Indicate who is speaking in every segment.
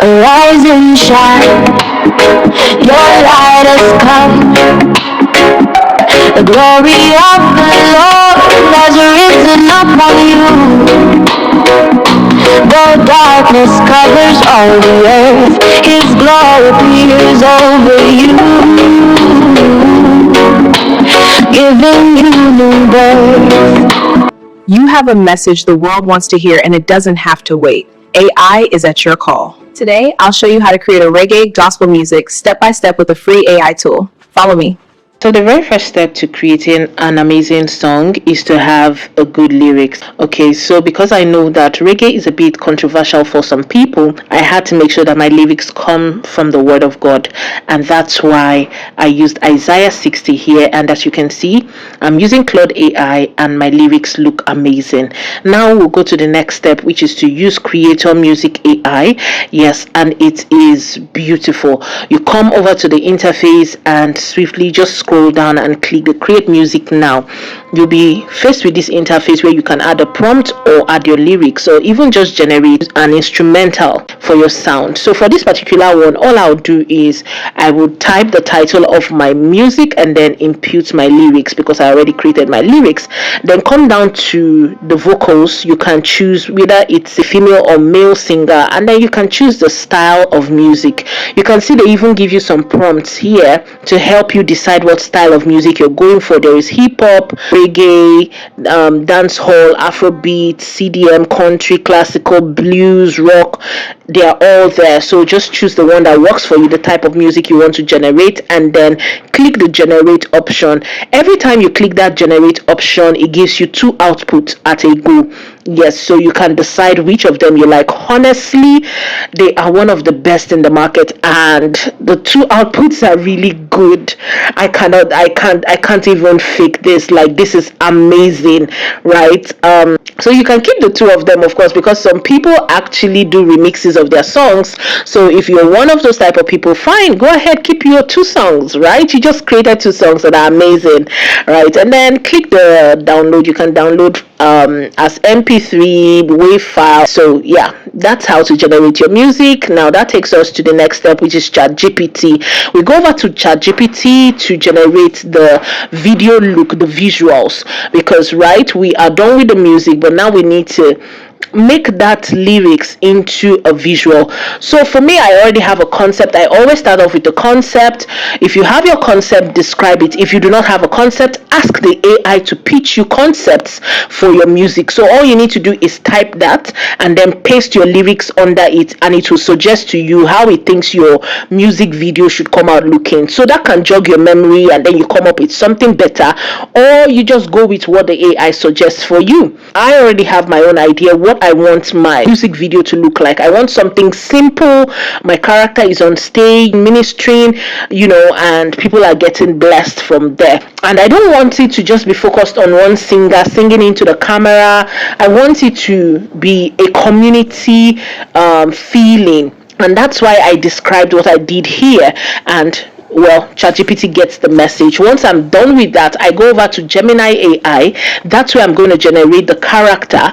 Speaker 1: Arise and shine, your light has come. The glory of the Lord has risen upon you. The darkness covers all the earth, His glory appears over you, giving you new birth.
Speaker 2: You have a message the world wants to hear, and it doesn't have to wait. AI is at your call. Today, I'll show you how to create a reggae gospel music step by step with a free AI tool. Follow me.
Speaker 3: So the very first step to creating an amazing song is to have a good lyrics. Okay, so because I know that reggae is a bit controversial for some people, I had to make sure that my lyrics come from the word of God, and that's why I used Isaiah 60 here. And as you can see, I'm using Claude AI and my lyrics look amazing. Now we'll go to the next step, which is to use Creator Music AI. Yes, and it is beautiful. You come over to the interface and swiftly just scroll down and click the create music now. You'll be faced with this interface where you can add a prompt or add your lyrics, or even just generate an instrumental for your sound. So for this particular one, all I'll do is I will type the title of my music and then impute my lyrics, because I already created my lyrics. Then come down to the vocals. You can choose whether it's a female or male singer, and then you can choose the style of music. You can see they even give you some prompts here to help you decide what style of music you're going for. There is hip-hop, reggae, dancehall, afrobeat, CDM, country, classical, blues, rock. They are all there. So just choose the one that works for you, the type of music you want to generate, and then click the generate option. Every time you click that generate option, it gives you two outputs at a go. Yes, so you can decide which of them you like. Honestly, they are one of the best in the market, and the two outputs are really good. I can't even fake this. Like, this is amazing, right? So you can keep the two of them, of course, because some people actually do remixes of their songs. So if you're one of those type of people, fine, go ahead, keep your two songs, right? You just created two songs that are amazing, right? And then click the download. You can download as MP3 WAV file. So yeah, that's how to generate your music. Now that takes us to the next step, which is ChatGPT. We go over to ChatGPT to generate the video look, the visuals, because right, we are done with the music, but now we need to make that lyrics into a visual. So for me, I already have a concept. I always start off with the concept. If you have your concept, describe it. If you do not have a concept, ask the AI to pitch you concepts for your music. So all you need to do is type that and then paste your lyrics under it, and it will suggest to you how it thinks your music video should come out looking. So that can jog your memory, and then you come up with something better, or you just go with what the AI suggests for you. I already have my own idea what I want my music video to look like. I want something simple. My character is on stage ministering, and people are getting blessed from there. And I don't want it to just be focused on one singer singing into the camera. I want it to be a community feeling. And that's why I described what I did here. And well, ChatGPT gets the message. Once I'm done with that, I go over to Gemini AI. That's where I'm going to generate the character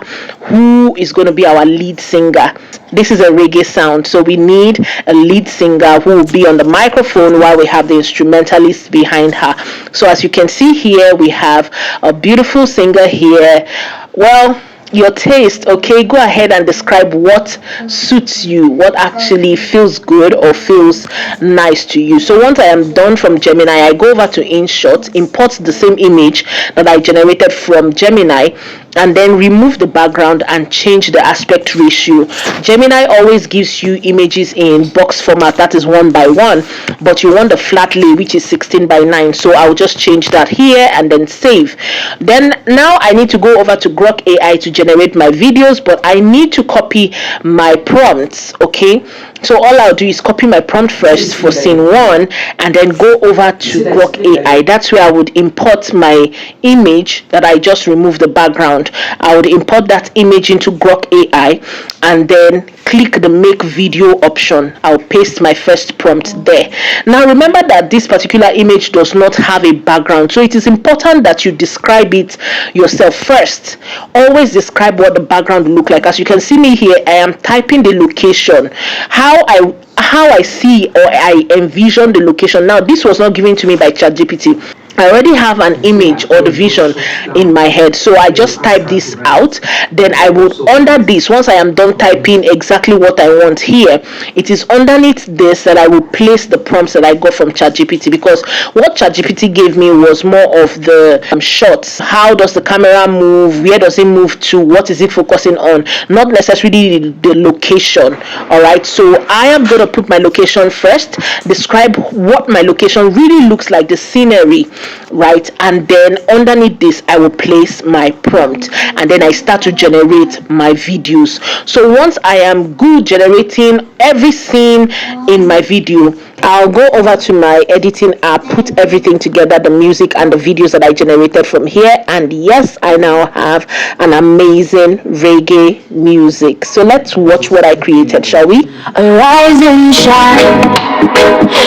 Speaker 3: who is going to be our lead singer. This is a reggae sound, so we need a lead singer who will be on the microphone while we have the instrumentalist behind her. So as you can see here, we have a beautiful singer here. Well, your taste, okay, go ahead and describe what suits you, what actually feels good or feels nice to you. So once I am done from Gemini, I go over to InShot, import the same image that I generated from Gemini, and then remove the background and change the aspect ratio. Gemini always gives you images in box format, that is 1:1, but you want the flat lay, which is 16:9. So I'll just change that here and then save. Then now I need to go over to Grok AI to generate my videos, but I need to copy my prompts. Okay, so all I'll do is copy my prompt first for scene 1 and then go over to Grok AI. That's where I would import my image that I just removed the background. background, I would import that image into Grok AI and then click the make video option. I'll paste my first prompt there. Now remember that this particular image does not have a background, so it is important that you describe it yourself first. Always describe what the background will look like. As you can see me here, I am typing the location, how I see or I envision the location. Now this was not given to me by ChatGPT. I already have an image or the vision in my head, so I just type this out. Then I would, under this, once I am done typing exactly what I want here, it is underneath this that I will place the prompts that I got from ChatGPT, because what ChatGPT gave me was more of the shots. How does the camera move? Where does it move to? What is it focusing on? Not necessarily the location. All right, so I am going to put my location first, describe what my location really looks like, the scenery, right? And then underneath this I will place my prompt, and then I start to generate my videos. So once I am good generating every scene in my video, I'll go over to my editing app, put everything together, the music and the videos that I generated from here, and yes, I now have an amazing reggae music. So let's watch what I created, shall we?
Speaker 1: Arise and shine,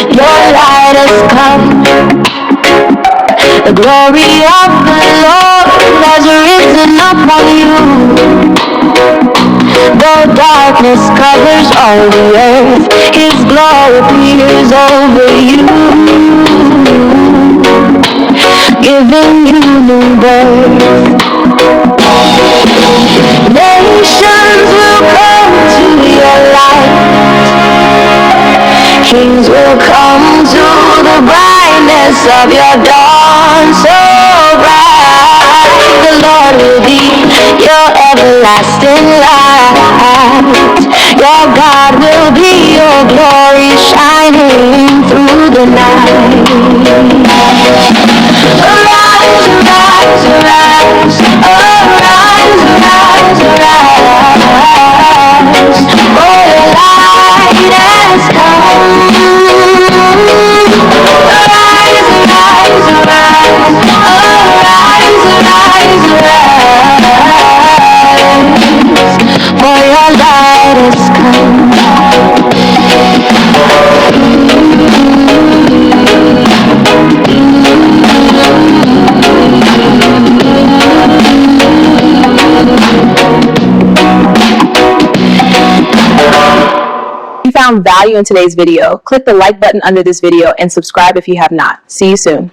Speaker 1: your light has come. The glory of the Lord has risen upon you. Though darkness covers all the earth, His glory appears over you, giving you new birth. Nations will come to your light. Kings will come to the brightness of your dawn so bright. The Lord will be your everlasting light. Your God will be your glory shining through the night. Arise, arise, arise, arise, arise, arise, for your light has come. Arise, arise, arise, arise, arise, arise, for your light has come.
Speaker 2: If you found value in today's video, click the like button under this video and subscribe if you have not. See you soon.